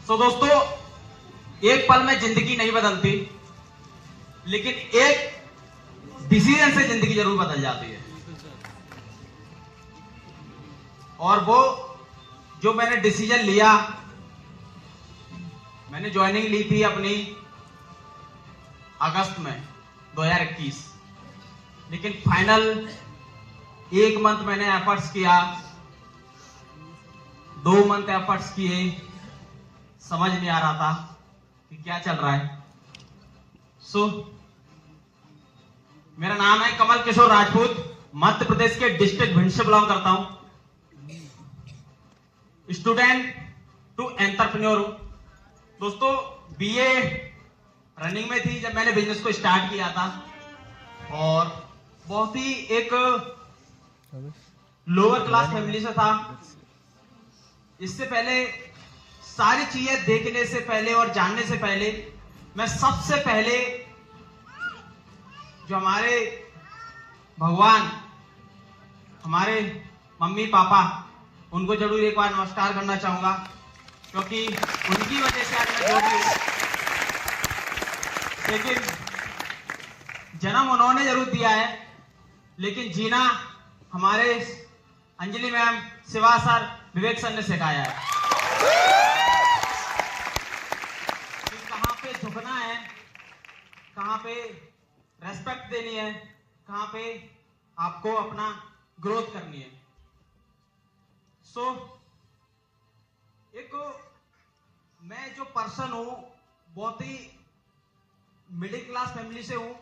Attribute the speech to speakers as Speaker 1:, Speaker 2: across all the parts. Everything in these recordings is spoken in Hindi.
Speaker 1: तो दोस्तों, एक पल में जिंदगी नहीं बदलती, लेकिन एक डिसीजन से जिंदगी जरूर बदल जाती है। और वो जो मैंने डिसीजन लिया, मैंने ज्वाइनिंग ली थी अपनी अगस्त में 2021, लेकिन फाइनल 1 मंथ मैंने एफर्ट्स किया, 2 मंथ एफर्ट्स किए, समझ नहीं आ रहा था कि क्या चल रहा है। मेरा नाम है कमल किशोर राजपूत, मध्य प्रदेश के डिस्ट्रिक्ट भिंड से बिलोंग करता हूं, स्टूडेंट टू एंटरप्रेन्योर हूं। दोस्तों, बीए रनिंग में थी जब मैंने बिजनेस को स्टार्ट किया था, और बहुत ही एक लोअर क्लास फैमिली से था। इससे पहले सारी चीजें देखने से पहले और जानने से पहले मैं सबसे पहले जो हमारे भगवान, हमारे मम्मी पापा, उनको जरूर एक बार नमस्कार करना चाहूंगा, क्योंकि उनकी वजह से आज मैं जो भी हूं। लेकिन जन्म उन्होंने जरूर दिया है, लेकिन जीना हमारे अंजलि मैम, शिवा सर, विवेक सर ने सिखाया है कि कहां पे झुकना है, कहां पे रेस्पेक्ट देनी है, कहां पे आपको अपना ग्रोथ करनी है। एक मैं जो पर्सन हूं, बहुत ही मिडिल क्लास फैमिली से हूं।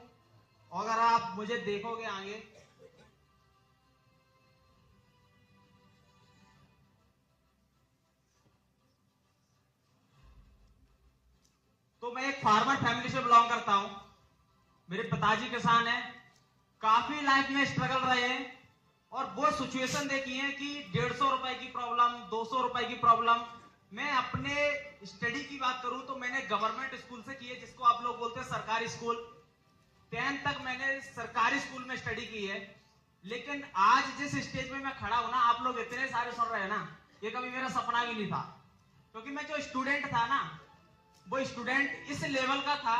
Speaker 1: अगर आप मुझे देखोगे आगे, तो मैं एक फार्मर फैमिली से बिलोंग करता हूं। मेरे पिताजी किसान हैं, काफी लाइफ में स्ट्रगल रहे हैं, और वो सिचुएशन देखी है कि 150 रुपए की प्रॉब्लम, 200 रुपए की प्रॉब्लम। मैं अपने स्टडी की बात करूं तो मैंने गवर्नमेंट स्कूल से की है, जिसको आप लोग बोलते हैं सरकारी स्कूल। 10th तक मैंने सरकारी स्कूल में स्टडी की है। लेकिन आज जिस स्टेज में मैं खड़ा हूं ना, आप लोग इतने सारे सुन रहे हैं ना, ये कभी मेरा सपना भी नहीं था। क्योंकि मैं जो स्टूडेंट था ना, वो स्टूडेंट इस लेवल का था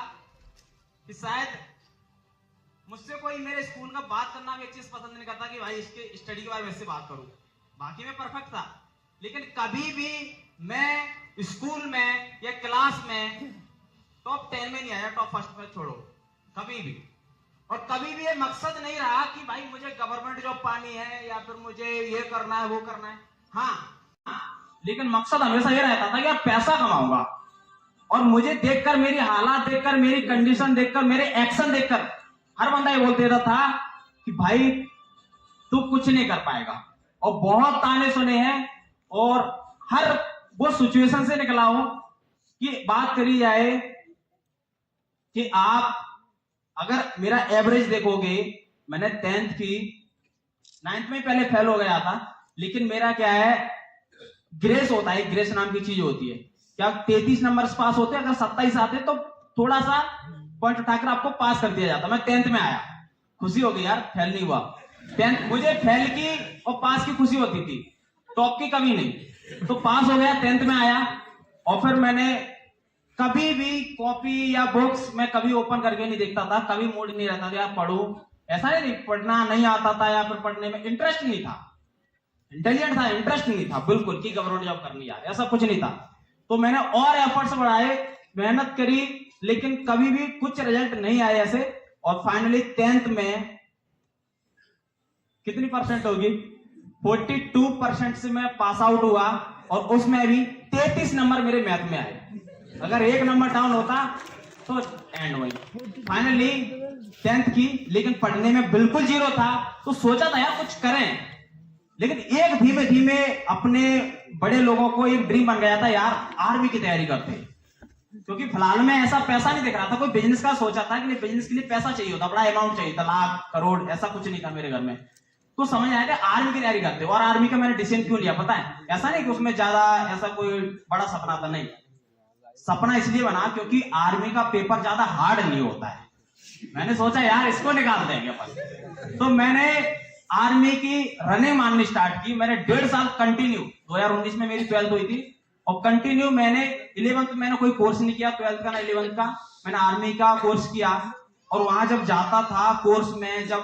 Speaker 1: कि शायद मुझसे कोई मेरे स्कूल का बात करना भी एक चीज पसंद नहीं करता कि भाई इसके स्टडी के बारे में ऐसे बात करूं। बाकी मैं परफेक्ट था, लेकिन कभी भी मैं स्कूल में या क्लास में टॉप 10 में नहीं आया, टॉप फर्स्ट में छोड़ो, कभी भी। और कभी भी ये मकसद नहीं रहा कि भाई मुझे गवर्नमेंट जॉब पानी है या फिर मुझे ये करना है, वो करना है। हाँ, लेकिन मकसद हमेशा ये रहता था कि आप पैसा कमाऊंगा। और मुझे देखकर, मेरी हालात देखकर, मेरी कंडीशन देखकर, मेरे एक्शन देखकर हर बंदा ये बोल देता था कि भाई तू कुछ नहीं कर पाएगा। और बहुत ताने सुने हैं, और हर वो सिचुएशन से निकला हूं कि बात करी जाए कि आप अगर मेरा एवरेज देखोगे, मैंने 10th की 9th में पहले फेल हो गया था, लेकिन मेरा क्या है, ग्रेस होता है, ग्रेस नाम की चीज होती है। क्या 33 नंबर पास होते हैं, अगर 27 आते तो थोड़ा सा पॉइंट उठाकर आपको पास कर दिया जाता। मैं 10th में आया, खुशी हो गई यार, फेल नहीं हुआ। 10th मुझे फेल की और पास की खुशी होती थी, टॉप की कभी नहीं। तो पास हो गया, 10th में आया। और फिर मैंने कभी भी कॉपी या बुक्स में कभी ओपन करके नहीं देखता था, कभी मूड नहीं रहता था यार पढ़ूं। ऐसा नहीं, पढ़ना नहीं आता था या फिर पढ़ने में इंटरेस्ट नहीं था। इंटेलिजेंट था, इंटरेस्ट नहीं था बिल्कुल कि गवर्नमेंट जॉब करनी यार, ऐसा कुछ नहीं था। तो मैंने और एफर्ट्स बढ़ाए, मेहनत करी, लेकिन कभी भी कुछ रिजल्ट नहीं आए ऐसे। और फाइनली 10th में कितनी परसेंट होगी, 42% से मैं पास आउट हुआ, और उसमें भी 33 नंबर मेरे मैथ में आए। अगर 1 नंबर डाउन होता तो एंड वही। फाइनली 10th की, लेकिन पढ़ने में बिल्कुल जीरो था। तो सोचा था यार कुछ करें, लेकिन एक धीमे धीमे अपने बड़े लोगों को एक ड्रीम बन गया था यार, आर्मी की तैयारी करते। क्योंकि फिलहाल में ऐसा पैसा नहीं दिख रहा था। कोई बिजनेस का सोचा था कि बिजनेस के लिए पैसा चाहिए होता, बड़ा अमाउंट चाहिए था, लाख करोड़, ऐसा कुछ नहीं था मेरे घर में। तो समझ आया था आर्मी की तैयारी करते। और आर्मी का मैंने डिसीजन क्यों लिया पता है, ऐसा नहीं कि उसमें ज्यादा ऐसा कोई बड़ा सपना था, नहीं। सपना इसलिए बना क्योंकि आर्मी का पेपर ज्यादा हार्ड नहीं होता है। मैंने सोचा यार इसको निकाल देंगे अपन। तो मैंने आर्मी की रनिंग मारनी स्टार्ट की। मैंने 1.5 साल कंटिन्यू, 2019 में मेरी 12th हुई थी, और कंटिन्यू मैंने 11th मैंने कोई कोर्स नहीं किया, 12th का ना 11th का, मैंने आर्मी का कोर्स किया। और वहां जब जाता था कोर्स में, जब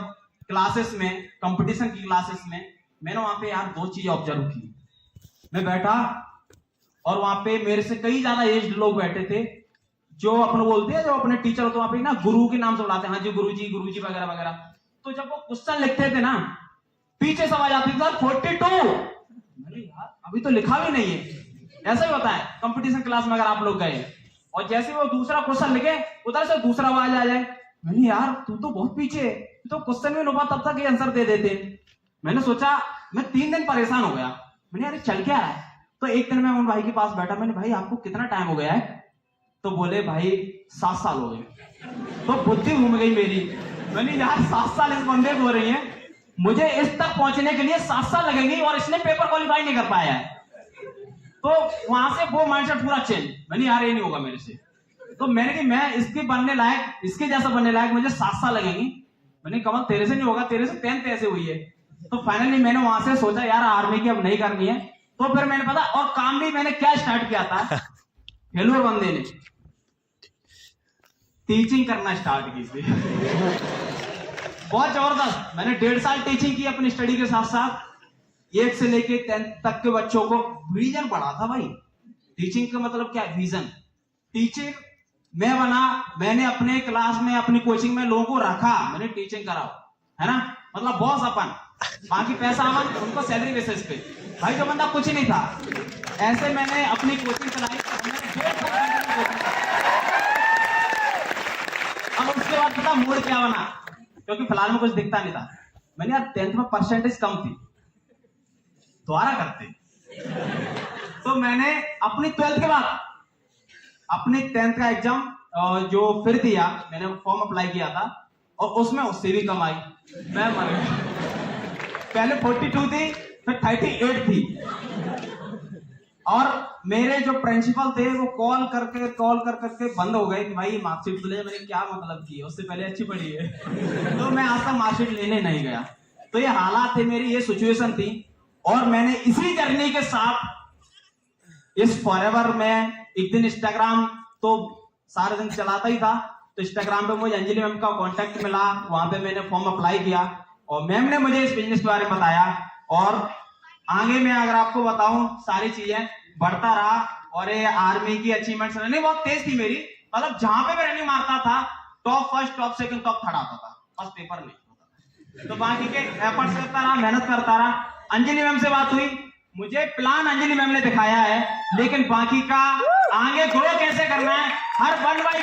Speaker 1: क्लासेस में, कंपटीशन की क्लासेस में, मैंने वहां पे यार 2 चीजें ऑब्जर्व की। मैं बैठा और वहां पे मेरे से कई ज्यादा एज्ड लोग बैठे थे, जो अपने बोलते हैं, जो अपने टीचर होते हैं वहां पे ना गुरु के नाम से बुलाते हैं, हाँ जी गुरु जी वगैरह वगैरह। तो जब वो क्वेश्चन लिखते थे ना, पीछे से आवाज आती थी सर 42। अरे यार अभी तो लिखा भी नहीं है। ऐसा ही होता है कंपटीशन क्लास में, अगर आप लोग गए और जैसे वो दूसरा क्वेश्चन लिखे उधर से दूसरा आवाज आ जाए, मैंने यार तू तो बहुत पीछे है, तो क्वेश्चन में नुबा तब तक ये आंसर दे देते। मैंने सोचा, मैं 3 दिन परेशान हो गया। मैंने यार चल क्या रहा है। तो एक दिन मैं उन भाई के पास बैठा, मैंने भाई आपको कितना टाइम हो गया है? तो बोले भाई 7 साल हो गए। तो बुद्धि घूम गई मेरी। मैंने यार 7 साल इस बंदे को हो रही है, मुझे इस तक पहुंचने के लिए 7 साल लगेंगे और इसने पेपर क्वालिफाई नहीं कर पाया है। तो वहां से वो माइंडसेट पूरा चेंज। मैंने यार ये नहीं होगा मेरे से। तो मैंने कि मैं इसके बनने लायक, इसके जैसा बनने लायक मुझे 7 साल लगेंगे। मैंने कहा तेरे से नहीं होगा, तेरे से 10th ऐसे हुई है। तो फाइनली मैंने वहां से सोचा यार आर्मी की अब नहीं करनी है। तो फिर मैंने पता, और काम भी मैंने क्या स्टार्ट किया था, हेलो बंदे ने टीचिंग करना स्टार्ट की थी। बहुत जबरदस्त। मैंने 1.5 साल टीचिंग की अपनी स्टडी के साथ साथ, 1 से लेके 10th तक के बच्चों को। विजन बढ़ा था भाई। टीचिंग का मतलब क्या है? विजन। टीचर मैं बना, मैंने अपने क्लास में, अपनी कोचिंग में लोगों को रखा, मैंने टीचिंग कराओ, है ना। मतलब बॉस अपन, बाकी पैसा अपन उनको सैलरी बेसिस पे। भाई जो बंदा कुछ नहीं था, ऐसे मैंने अपनी कोचिंग चलाई। अब उसके बाद पता मूड क्या बना, क्योंकि फिलहाल में कुछ दिखता नहीं था। मैंने यार 10th में परसेंटेज कम थी, दोबारा करते। तो मैंने अपनी 12th के बाद अपनी 10th का एग्जाम जो फिर दिया, मैंने फॉर्म अप्लाई किया था और उसमें उससे भी कम आई। मैं मर गया। पहले 42 थी, फिर 38 थी। और मेरे जो प्रिंसिपल थे वो कॉल कर करके बंद हो गए कि भाई मार्कशीट ले। मैंने क्या मतलब की है, उससे पहले अच्छी पढ़ी है। तो मैं आज तक मार्कशीट लेने नहीं गया। तो ये हालात थे मेरी, ये सिचुएशन थी। और मैंने इसी जर्नी के साथ इस फॉरएवर में एक दिन इंस्टाग्राम तो सारे दिन चलाता ही था। तो इंस्टाग्राम पे मुझे अंजलि मैम का कांटेक्ट मिला, वहां पे मैंने फॉर्म अप्लाई किया और मैम ने मुझे इस बिजनेस के बारे में बताया। और आगे मैं अगर आपको बताऊं, सारी चीजें बढ़ता रहा। और ये आर्मी की अचीवमेंट्स रनिंग बहुत तेज थी मेरी। मतलब जहां पे मैं रनिंग मारता था, top first, top second, top third आता था, फर्स्ट पेपर नहीं होता। तो बाकी के एफर्ट्स करता रहा, मेहनत करता रहा। अंजलि मैम से बात हुई, मुझे प्लान अंजलि मैम ने दिखाया है, लेकिन बाकी का आगे ग्रो कैसे करना है, हर वन बाई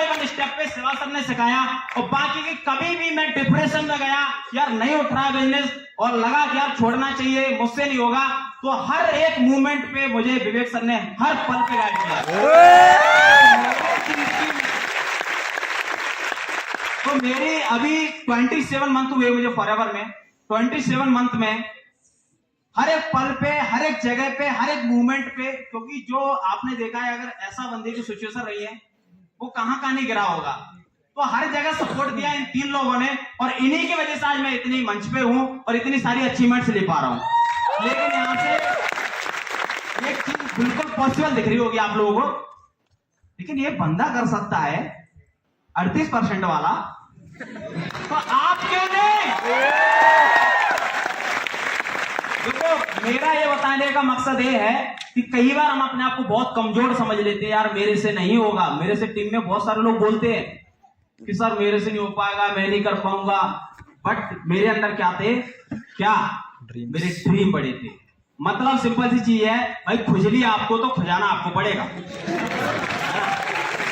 Speaker 1: वन स्टेप पे सेवा सर ने सिखाया। और बाकी की कभी भी मैं डिप्रेशन में गया, यार नहीं उठ रहा बिजनेस, और लगा कि यार छोड़ना चाहिए, मुझसे नहीं होगा, तो हर एक मूवमेंट पे मुझे विवेक सर ने हर पल पे गाइड किया। तो मेरी अभी 27 मंथ हुए मुझे फॉरएवर में। 27 मंथ में हर एक पल पे, हर एक जगह पे, हर एक मूवमेंट पे, क्योंकि जो आपने देखा है, अगर ऐसा बंदे की सिचुएशन रही है, वो कहां नहीं गिरा होगा। तो हर जगह सपोर्ट दिया इन 3 लोगों ने, और इन्हीं की वजह से आज मैं इतनी मंच पे हूं और इतनी सारी अचीवमेंट्स ले पा रहा हूं। लेकिन यहां से एक चीज बिल्कुल पॉसिबल दिख रही होगी आप लोगों को, लेकिन ये बंदा कर सकता है 38% वाला, तो आप क्यों नहीं? देखो, मेरा ये बताने का मकसद ये है कि कई बार हम अपने आप को बहुत कमजोर समझ लेते हैं, यार मेरे से नहीं होगा। मेरे से टीम में बहुत सारे लोग बोलते हैं कि सर मेरे से नहीं हो पाएगा, मैं नहीं कर पाऊंगा। बट मेरे अंदर क्या थे, मेरे ड्रीम बड़े थे। मतलब सिंपल सी चीज है भाई, खुजली आपको तो खुजाना आपको पड़ेगा।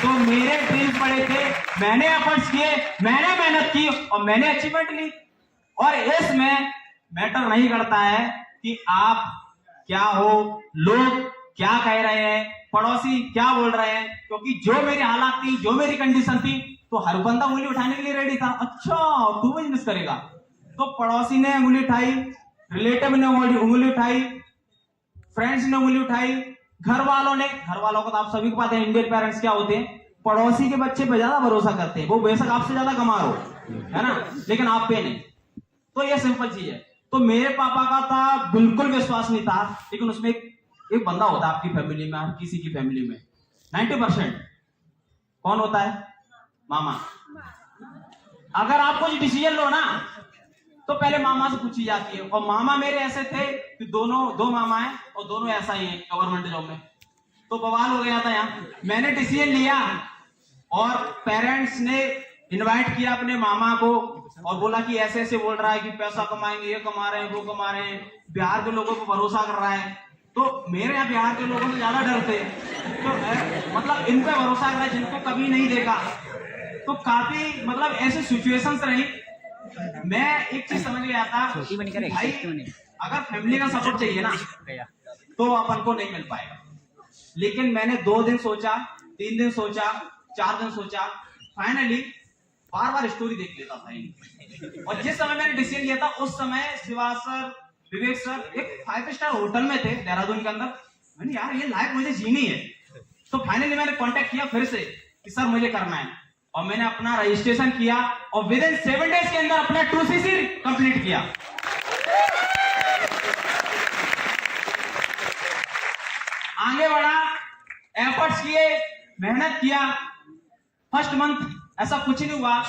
Speaker 1: तो मेरे ड्रीम्स बड़े थे, मैंने एफर्ट्स किए, मैंने मेहनत की और मैंने अचीवमेंट ली। और इसमें मैटर नहीं करता है कि आप क्या हो, लोग क्या कह रहे हैं, पड़ोसी क्या बोल रहे हैं, क्योंकि जो मेरी हालात थी, जो मेरी कंडीशन थी, तो हर बंदा उंगली उठाने के लिए रेडी था। अच्छा तू बिजनेस करेगा? तो पड़ोसी ने उंगली उठाई, रिलेटिव ने उंगली उठाई, फ्रेंड्स ने उंगली उठाई, घर वालों को तो आप सभी को पता है, इंडियन पेरेंट्स क्या होते हैं, पड़ोसी के बच्चे पे ज्यादा भरोसा करते हैं। वो बेशक आपसे ज्यादा कमा रहे हो, है ना, लेकिन आप पे नहीं। तो ये सिंपल चीज है। तो मेरे पापा का था बिल्कुल विश्वास नहीं था, लेकिन उसमें एक एक बंदा होता है आपकी फैमिली में, हर किसी की फैमिली में 90% कौन होता है? मामा। अगर आप कुछ डिसीजन लो ना तो पहले मामा से पूछी जाती है, और मामा मेरे ऐसे थे कि दो मामा हैं और दोनों ऐसा ही है गवर्नमेंट जॉब में। तो बवाल हो गया था यहाँ। मैंने डिसीजन लिया और पेरेंट्स ने इनवाइट किया अपने मामा को और बोला कि ऐसे ऐसे बोल रहा है कि पैसा कमाएंगे, ये कमा रहे हैं, वो कमा रहे हैं, बिहार के लोगों को भरोसा कर रहा है। तो मेरे यहाँ बिहार के लोगों से ज्यादा डरते, तो मतलब इन पे भरोसा कर रहा है जिनको कभी नहीं देखा। तो काफी मतलब ऐसे सिचुएशंस रही। मैं एक चीज समझ गया था भाई, अगर फैमिली का सपोर्ट चाहिए ना तो अपन को नहीं मिल पाएगा। लेकिन मैंने 2 दिन सोचा, 3 दिन सोचा, 4 दिन सोचा, फाइनली बार बार स्टोरी देख लेता था। और जिस समय मैंने डिसीजन लिया था उस समय शिवा सर, विवेक सर एक 5 स्टार होटल में थे देहरादून के अंदर। मैंने यार ये लाइफ मुझे जीनी है। तो फाइनली मैंने कांटेक्ट किया फिर से कि सर मुझे करना है, और मैंने अपना रजिस्ट्रेशन किया और विद इन 7 डेज के अंदर अपना 2cc कंप्लीट किया। आगे बढ़ा, एफर्ट्स किए, मेहनत किया। फर्स्ट मंथ ऐसा कुछ नहीं हुआ,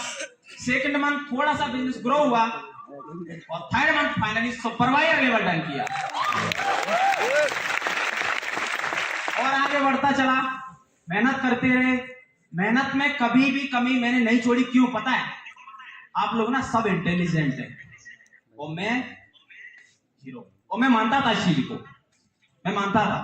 Speaker 1: सेकंड मंथ थोड़ा सा बिजनेस ग्रो हुआ, और third month finally supervisor level done किया और आगे बढ़ता चला। मेहनत करते रहे, मेहनत में कभी भी कमी मैंने नहीं छोड़ी। क्यों पता है? आप लोग ना सब इंटेलिजेंट है और मैं जीरो। और मैं मानता था इस चीज को, मैं मानता था,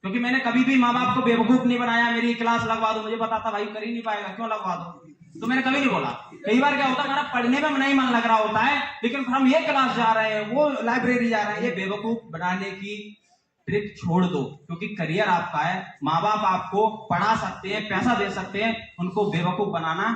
Speaker 1: क्योंकि मैंने कभी भी माँ बाप को बेवकूफ नहीं बनाया। मेरी क्लास लगवा दो, मुझे पता था भाई कर ही नहीं पाएगा, क्यों लगवा दो, तो मैंने कभी नहीं बोला। कई बार क्या होता है, मेरा पढ़ने में नहीं मन लग रहा होता है, लेकिन हम ये क्लास जा रहे हैं, वो लाइब्रेरी जा रहे हैं। ये बेवकूफ बनाने की ट्रिक छोड़ दो, क्योंकि करियर आपका है। माँ बाप आपको पढ़ा सकते हैं, पैसा दे सकते हैं, उनको बेवकूफ बनाना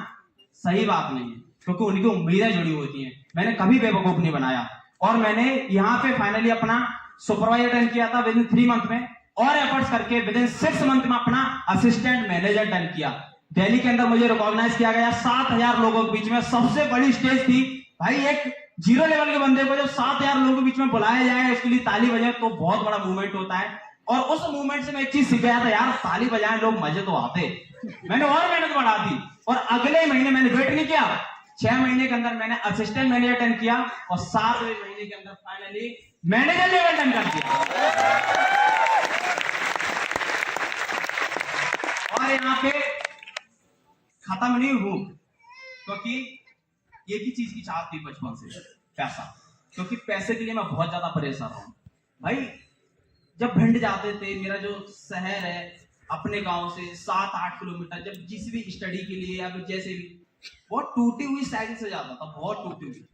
Speaker 1: सही बात नहीं है, क्योंकि उनकी उम्मीदें जुड़ी होती हैं। मैंने कभी बेवकूफ नहीं बनाया, और मैंने यहाँ पे फाइनली अपना सुपरवाइजर डन किया था विद इन 3 मंथ में, और एफर्ट्स करके विद इन 6 मंथ में अपना असिस्टेंट मैनेजर डन किया। दिल्ली के अंदर मुझे रिकॉग्नाइज किया गया 7000 लोगों के बीच में। सबसे बड़ी स्टेज थी भाई, एक 0 लेवल के बंदे को जब 7000 लोगों के बीच में बुलाया जाए, उसके लिए ताली बजाए, तो बहुत बड़ा मूवमेंट होता है। और उस मूवमेंट से मैं एक चीज सीख गया था, यार ताली बजाए लोग, मजे तो आते। मैंने और मेहनत बढ़ा दी, और अगले महीने मैंने वेट नहीं किया, 6 महीने के अंदर मैंने असिस्टेंट मैनेजर डन किया, और 7वें महीने के अंदर फाइनली मैनेजर लेवल डन कर दिया। और यहाँ पे खत्म नहीं हूं, क्योंकि एक ही चीज की चाहत थी बचपन से, पैसा। क्योंकि पैसे के लिए मैं बहुत ज्यादा परेशान हूं भाई। जब भिंड जाते थे, मेरा जो शहर है अपने गांव से 7-8 किलोमीटर, जब जिस भी स्टडी के लिए या फिर जैसे भी, बहुत टूटी हुई साइकिल से जाता था, बहुत टूटी हुई।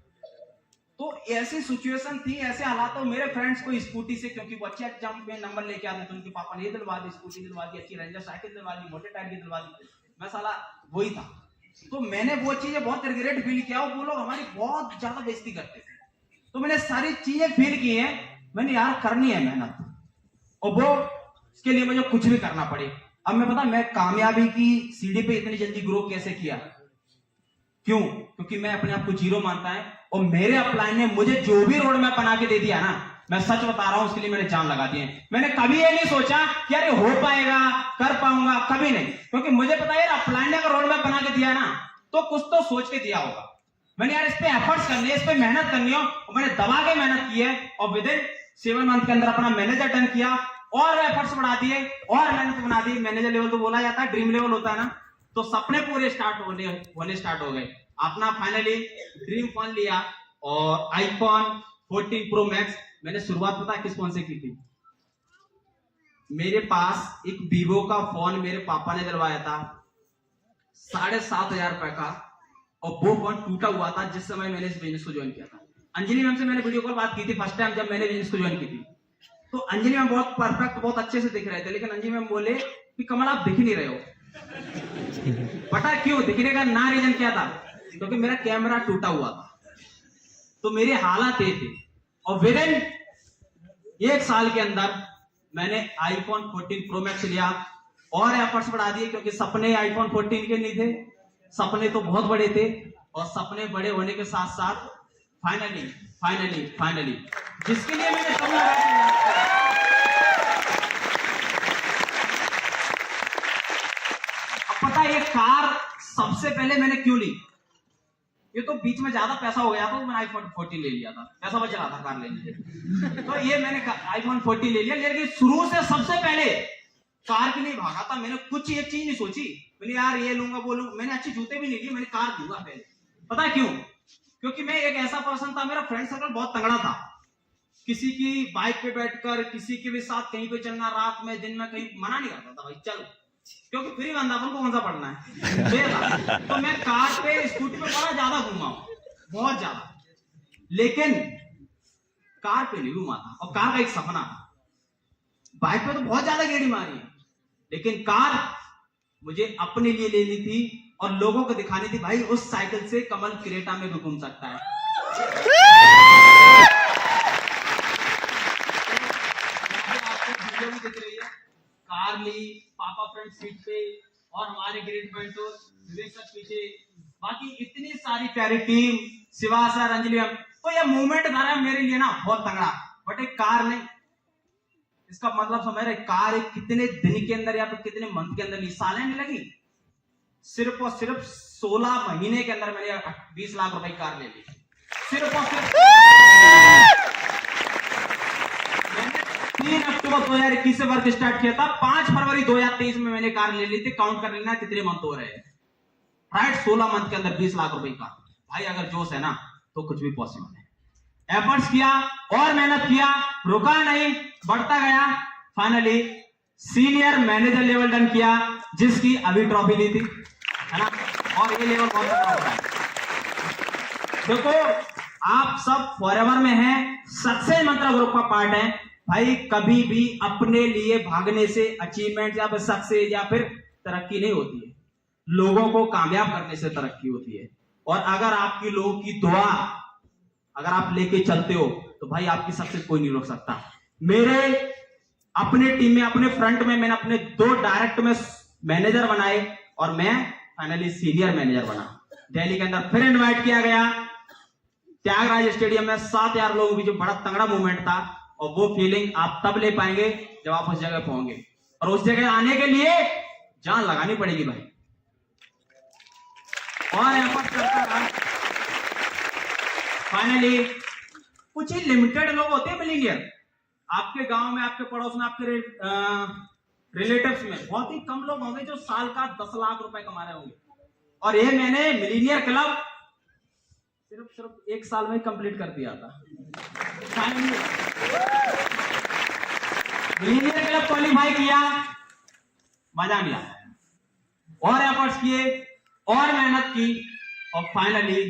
Speaker 1: तो ऐसी सिचुएशन थी, ऐसे हालात। तो मेरे फ्रेंड्स को स्कूटी से, क्योंकि वो अच्छे एग्जाम में नंबर लेके आते थे, उनके पापा ने ये दिलवा दी, स्कूटी दिलवा दी, अच्छी रेंजर साइकिल दिलवा दी, मोटे टायर की दिलवा दी। मैं साला वही था। तो मैंने वो चीजें बहुत रिग्रेट फील किया, वो लोग हमारी बहुत ज्यादा बेइज्जती करते थे। तो मैंने सारी चीजें फील की है, मैंने यार करनी है मेहनत, और वो इसके लिए मुझे कुछ भी करना पड़े। अब मैं पता मैं कामयाबी की सीढ़ी पे इतनी जल्दी ग्रो कैसे किया? क्यों? क्योंकि मैं अपने आप को जीरो मानता है, और मेरे अपलाइन ने मुझे जो भी रोड मैप बना के दे दिया ना, मैं सच बता रहा हूं, उसके लिए मैंने जान लगा दी है। मैंने कभी ये नहीं सोचा कि अरे हो पाएगा, कर पाऊंगा, कभी नहीं। क्योंकि मुझे पता है यार, अपलाइन ने अगर रोड मैप बना के दिया ना, तो कुछ तो सोच के दिया होगा। मैंने यार इस पे एफर्ट्स करनी है, इस पे मेहनत करनी हो, और मैंने दबा के मेहनत की है, और विद इन 7 मंथ के अंदर अपना मैनेजर टर्न किया, और एफर्ट्स बढ़ा दिए, और मेहनत बना दी। मैनेजर लेवल तो बोला जाता है, ड्रीम लेवल होता है ना, तो सपने पूरे होने स्टार्ट हो गए। अपना फाइनली ड्रीम फोन लिया, और आईफोन 14 प्रो मैक्स। मैंने शुरुआत पता किस फोन से की थी? मेरे पास एक वीवो का फोन मेरे पापा ने दिलवाया था 7,500 रुपए का, और वो फोन टूटा हुआ था जिस समय मैंने इस बिजनेस को ज्वाइन किया था। अंजलि मैम से मैंने वीडियो कॉल बात की थी फर्स्ट टाइम जब मैंने बिजनेस को ज्वाइन की थी। तो अंजलि मैम बहुत परफेक्ट, बहुत अच्छे से दिख रहे थे, लेकिन अंजलि मैम बोले कि कमल आप दिख नहीं रहे हो। पता क्यों? दिखने का ना रीजन क्या था? क्योंकि मेरा कैमरा टूटा हुआ था। तो मेरे हालात ये थे, और विद इन 1 साल के अंदर मैंने आईफोन 14 प्रो मैक्स लिया, और एफर्ट्स बढ़ा दिए, क्योंकि सपने आईफोन 14 के नहीं थे, सपने तो बहुत बड़े थे। और सपने बड़े होने के साथ साथ फाइनली जिसके लिए मैंने सब लगा पहले मैंने क्यों ली, ये तो बीच में ज्यादा पैसा हो गया था तो मैंने आईफोन 14 ले लिया था, पैसा बच रहा था कार लेने के तो ये मैंने आईफोन 14 ले लिया। लेकिन शुरू से सबसे पहले कार के लिए भागा था मैंने, कुछ एक चीज नहीं सोची, मैंने यार ये लूंगा वो लूंगा, मैंने अच्छे जूते भी नहीं लिए, मैंने कार लूंगा पहले। पता है क्यों? क्योंकि मैं एक ऐसा पर्सन था, मेरा फ्रेंड सर्कल बहुत तगड़ा था, किसी की बाइक पे बैठकर किसी के भी साथ कहीं पे चलना, रात में दिन में कहीं मना नहीं करता था भाई चलो, क्योंकि फ्री बंदा को कौन सा पढ़ना है तो मैं कार पे स्कूटी पे बड़ा ज्यादा घूमा हूं, बहुत ज्यादा, लेकिन कार पे नहीं घूमा था। और कार का एक सपना था, बाइक पे तो बहुत ज्यादा गेड़ी मारी है, लेकिन कार मुझे अपने लिए लेनी थी और लोगों को दिखानी थी भाई उस साइकिल से कमल क्रेटा में भी घूम सकता है। वीडियो भी दिख रही है, कार ली, पापा फ्रंट सीट पे और हमारे ग्रेट मेंटोर विवेक सर पीछे, बाकी इतनी सारी प्यारी टीम, शिवा सर, अंजलि, तो ये मूवमेंट था ना मेरे लिए ना बहुत तगड़ा। बट एक कार नहीं, इसका मतलब समझ रहे, कार एक कितने दिन के अंदर या फिर कितने मंथ के अंदर नहीं, सालें नहीं लगी, सिर्फ और सिर्फ 16 महीने के अंदर मैंने 20 लाख रुपए की कार ले ली, सिर्फ और सिर्फ। मैंने 3 अक्टूबर 2021 से वर्क स्टार्ट किया था, 5 फरवरी 2023 में मैंने कार ले ली थी। काउंट कर लेना कितने मंथ हो रहे हैं, राइट, 16 मंथ के अंदर 20 लाख रुपए की कार। भाई अगर जोश है ना तो कुछ भी पॉसिबल है। एफर्ट्स किया और मेहनत किया, रुका नहीं, बढ़ता गया, finally senior manager level done किया, जिसकी अभी ट्रॉफी ली थी, है ना, और ये लेवल बहुत बड़ा होता है। देखो आप सब फॉरएवर में हैं, सक्सेस मंत्रा ग्रुप का पार्ट है भाई। कभी भी अपने लिए भागने से अचीवमेंट या फिर सक्सेस या फिर तरक्की नहीं होती है, लोगों को कामयाब करने से तरक्की होती है। और अगर आपकी लोगों की दुआ अगर आप लेके चलते हो तो भाई आपकी सक्सेस कोई नहीं रोक सकता। मेरे अपने टीम में, अपने फ्रंट में मैंने अपने 2 डायरेक्ट में मैनेजर बनाए और मैं फाइनली सीनियर मैनेजर बना। दिल्ली के अंदर फिर इनवाइट किया गया त्यागराज स्टेडियम में, 7000 लोगों के बीच, बड़ा तगड़ा मूवमेंट था। और वो फीलिंग आप तब ले पाएंगे जब आप उस जगह पहुंचेंगे, और उस जगह आने के लिए जान लगानी पड़ेगी भाई। और एफर्ट करता रहा। फाइनली कुछ ही लिमिटेड लोग होते हैं मिलीनियर, आपके गांव में, आपके पड़ोस में, आपके रिलेटिव्स में बहुत ही कम लोग होंगे जो साल का 10 लाख रुपए कमा रहे होंगे। और ये मैंने मिलीनियर क्लब सिर्फ 1 साल में कंप्लीट कर दिया था। मिलीनियर क्लब क्वालिफाई किया, मजा नहीं आया, और एफर्ट्स किए और मेहनत की, और फाइनली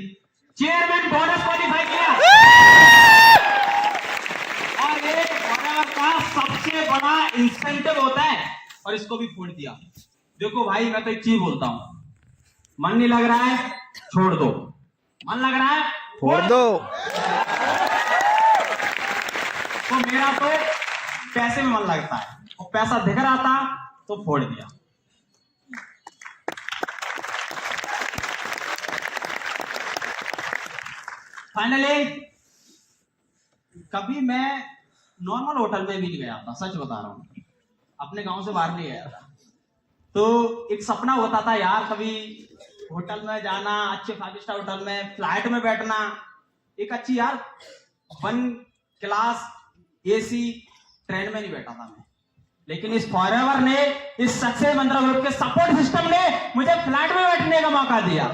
Speaker 1: चेयरमैन बोनस क्वालिफाई किया। और ये फॉरएवर का सबसे बड़ा इंसेंटिव होता है, और इसको भी फोड़ दिया। देखो भाई मैं तो एक चीज बोलता हूं, मन नहीं लग रहा है छोड़ दो, मन लग रहा है फोड़ दो। तो मेरा तो पैसे में मन लगता है, और पैसा दिख रहा था तो फोड़ दिया। फाइनली कभी मैं नॉर्मल होटल में भी नहीं गया था, सच बता रहा हूं, अपने गांव से बाहर नहीं गया था। तो एक सपना होता था यार कभी होटल में जाना, अच्छे 5 स्टार होटल में, फ्लाइट में बैठना, एक अच्छी यार 1 क्लास एसी ट्रेन में नहीं बैठा था मैं। लेकिन इस फॉरएवर ने, इस सक्सेस मंत्रा ग्रुप के सपोर्ट सिस्टम ने मुझे फ्लाइट में बैठने का मौका दिया।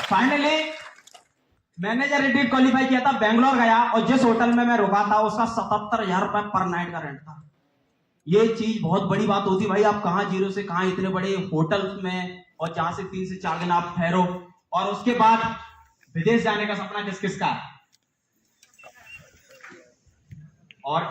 Speaker 1: फाइनली मैनेजर रिट्रीट क्वालिफाई किया था, बेंगलोर गया, और जिस होटल में मैं रुका था उसका 77,000 रुपए पर नाइट का रेंट था। ये चीज बहुत बड़ी बात होती है भाई, आप कहां जीरो से कहां इतने बड़े होटल में, और जहां से 3 से 4 दिन आप ठहरो, और उसके बाद विदेश जाने का सपना किस किस का। और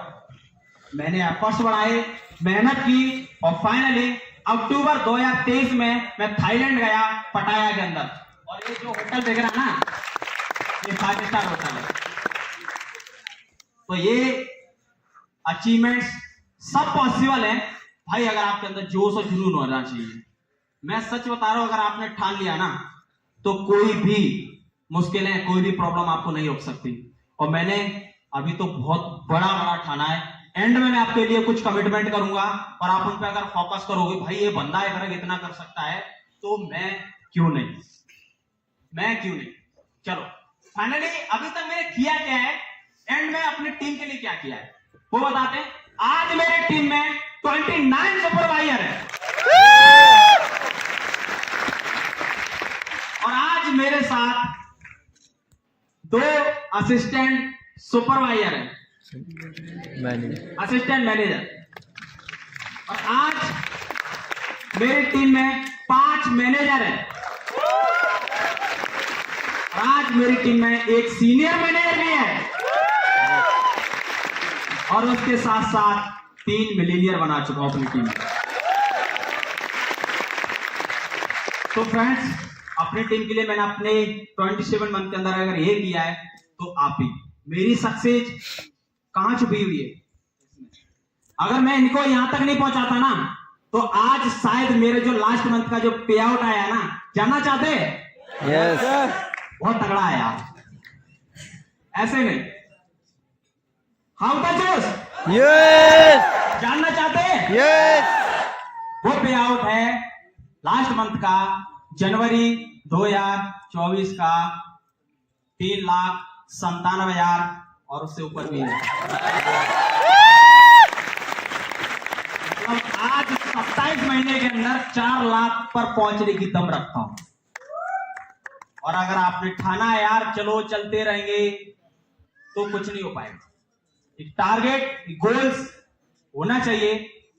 Speaker 1: मैंने एफर्ट्स बढ़ाए, मेहनत की, और फाइनली अक्टूबर 2023 में मैं थाईलैंड गया, पटाया के अंदर। और ये जो होटल देख रहा है ना, ये 5 स्टार होटल है। तो ये अचीवमेंट्स सब पॉसिबल है भाई, अगर आपके अंदर जोश और जुनून होना चाहिए। मैं सच बता रहा हूं, अगर आपने ठान लिया ना तो कोई भी मुश्किलें, कोई भी प्रॉब्लम आपको नहीं रोक सकती। और मैंने अभी तो बहुत बड़ा ठाना है, एंड में मैं आपके लिए कुछ कमिटमेंट करूंगा और आप उन पे अगर फोकस करोगे, भाई ये बंदा अगर इतना कर सकता है तो मैं क्यों नहीं, चलो फाइनली अभी तक मैंने किया क्या है, एंड में अपनी टीम के लिए क्या किया है वो बताते हैं। आज मेरी टीम में 29 सुपरवाइजर है और आज मेरे साथ 2 असिस्टेंट सुपरवाइजर है, असिस्टेंट मैनेजर, और आज मेरी टीम में 5 मैनेजर है, और आज मेरी टीम में एक सीनियर मैनेजर भी है, और उसके साथ साथ 3 मिलीनियर बना चुका हूं अपनी टीम में। तो फ्रेंड्स, अपनी टीम के लिए मैंने अपने 27 मंथ के अंदर अगर ये किया है तो आप ही, मेरी सक्सेस कहां छुपी हुई है, अगर मैं इनको यहां तक नहीं पहुंचाता ना तो आज शायद मेरे जो लास्ट मंथ का जो पे आउट आया ना, जानना चाहते हैं?
Speaker 2: यस
Speaker 1: बहुत तगड़ा है यार, ऐसे नहीं, हाउ था जोश,
Speaker 2: यस
Speaker 1: जानना चाहते हैं?
Speaker 2: यस
Speaker 1: वो पे आउट है लास्ट मंथ का, जनवरी 2024 का 3,97,000 और उससे ऊपर भी है। मतलब आज 27 महीने के अंदर 4 लाख पर पहुंचने की दम रखता हूं, और अगर आपने ठाना है यार चलो चलते रहेंगे तो कुछ नहीं हो पाएगा। एक टारगेट, एक गोल्स होना चाहिए,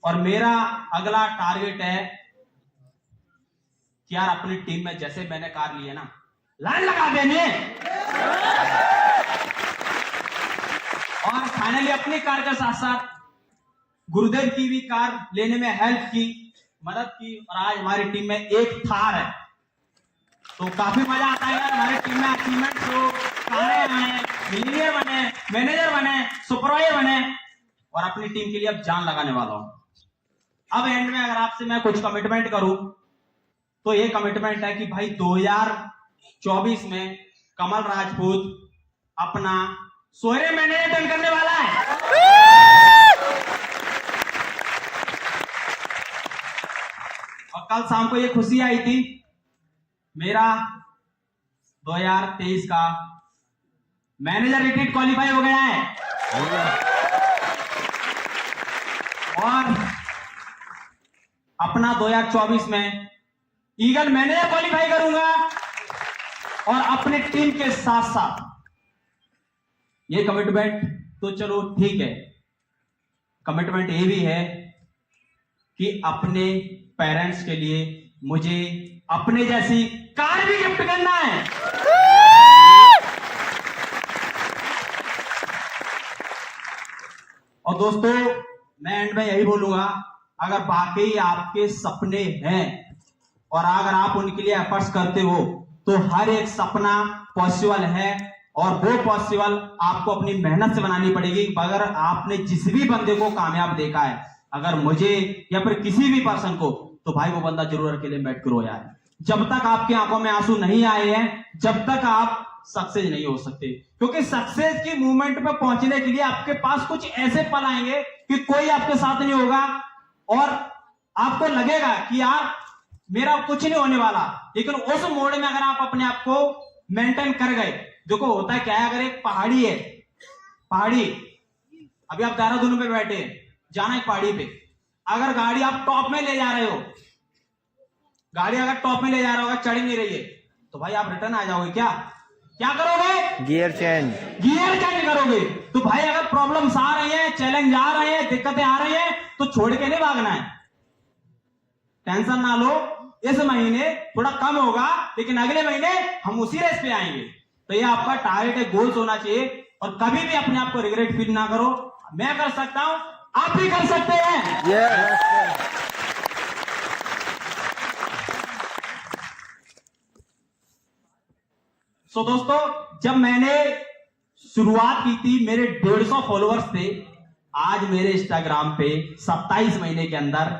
Speaker 1: और मेरा अगला टारगेट है कि यार अपनी टीम में जैसे मैंने कार ली है ना, लाइन लगा देने, और फाइनली अपनी कार के साथ साथ गुरुदेव की भी कार लेने में हेल्प की, मदद की, और आज हमारी टीम में एक थार है। तो काफी मजा आता है यार, हमारी टीम में अचीवमेंट हो, कारें बने, मिलीनियर बने, मैनेजर बने, सुपरवाइजर बने, और अपनी टीम के लिए अब जान लगाने वाला हूं। अब एंड में अगर आपसे मैं कुछ कमिटमेंट करूं तो ये कमिटमेंट है कि भाई 2024 में कमल राजपूत अपना 100वें मैनेजर टर्न करने वाला है। और कल शाम को ये खुशी आई थी, मेरा 2023 का मैनेजर रिट्रीट क्वालिफाई हो गया है, और अपना 2024 में ईगल मैनेजर क्वालिफाई करूंगा, और अपनी टीम के साथ साथ ये कमिटमेंट तो चलो ठीक है, कमिटमेंट ये भी है कि अपने पेरेंट्स के लिए मुझे अपने जैसी कार भी गिफ्ट करना है। और दोस्तों, मैं एंड में यही बोलूंगा, अगर वाकई आपके सपने हैं और अगर आप उनके लिए एफर्ट्स करते हो तो हर एक सपना पॉसिबल है, और वो पॉसिबल आपको अपनी मेहनत से बनानी पड़ेगी। अगर आपने जिस भी बंदे को कामयाब देखा है, अगर मुझे या फिर किसी भी पर्सन को, तो भाई वो बंदा जरूर अकेले बैठ कर रोया है। जब तक आपकी आंखों में आंसू नहीं आए हैं, जब तक आप सक्सेस नहीं हो सकते, क्योंकि सक्सेस की मूवमेंट पे पहुंचने के लिए आपके पास कुछ ऐसे पल आएंगे कि कोई आपके साथ नहीं होगा और आपको लगेगा कि यार मेरा कुछ नहीं होने वाला, लेकिन उस मोड में अगर आप अपने आप को मेंटेन कर गए, देखो होता है क्या है, अगर एक पहाड़ी है, पहाड़ी, अभी आप देहरादून पे बैठे हैं, जाना एक पहाड़ी पे, अगर गाड़ी आप टॉप में ले जा रहे हो, गाड़ी अगर टॉप में ले जा रहा होगा, चढ़ नहीं रही है, तो भाई आप रिटर्न आ जाओगे क्या? क्या करोगे?
Speaker 2: गियर चेंज
Speaker 1: करोगे। तो भाई अगर प्रॉब्लम्स आ रही हैं, चैलेंज आ रहे हैं, दिक्कतें आ रही हैं, तो छोड़ के नहीं भागना है। टेंशन ना लो, इस महीने थोड़ा कम होगा, लेकिन अगले महीने हम उसी रेस पे आएंगे। तो ये आपका टारगेट है, गोल्स होना चाहिए, और कभी भी अपने आप को रिग्रेट फील ना करो। मैं कर सकता हूं, आप भी कर सकते हैं। सो दोस्तों, जब मैंने शुरुआत की थी, मेरे 150 फॉलोअर्स थे। आज मेरे इंस्टाग्राम पे 27 महीने के अंदर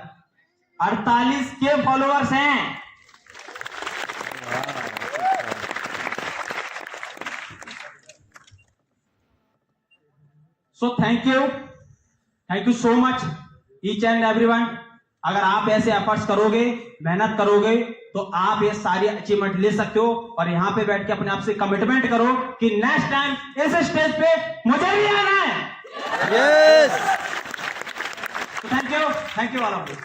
Speaker 1: 48 के फॉलोअर्स हैं। So thank you. Thank you so much each and everyone. अगर आप ऐसे एफर्ट्स करोगे, मेहनत करोगे, तो आप ये सारी अचीवमेंट ले सकते हो। और यहाँ पे बैठ के अपने आप से कमिटमेंट करो कि नेक्स्ट टाइम इस स्टेज पे मुझे भी आना है।
Speaker 2: Yes.
Speaker 1: Thank you all of you.